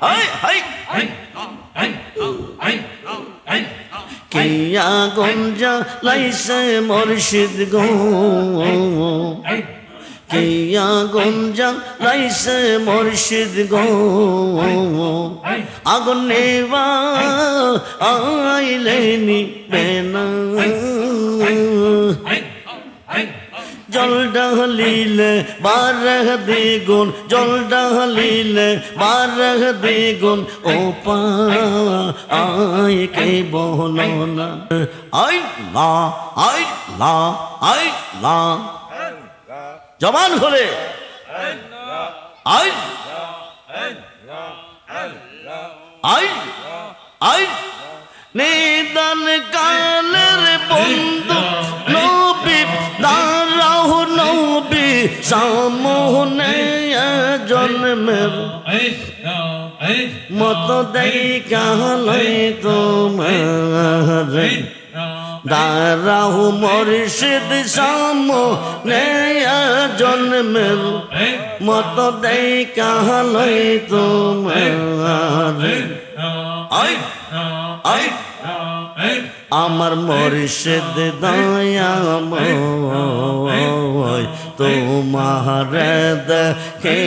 high high কিয়া গঞ্জা লাইছে মুর্শিদ গো কিয়া গঞ্জা লাইছে মুর্শিদ গো আগুন নেবা আইলেনি বেনা জল ডালিলে বারহ দ্বিগুণ জল ডালিলে বারহ দ্বিগুণ ও পায় কে বলো না আই লা আই লা আই লা জবান খুলে আই আই আই নিদান কালের বন্ধু নবী দাঁড়াও নবী সামনে জন্মের মত দেই কাহালাই তোমার দাঁড়াও মুর্শিদ সামনে জন্মের মত দেই কাহালাই তোমার আই আই আমার মুর্শিদ দয়াময় তোমার দেখে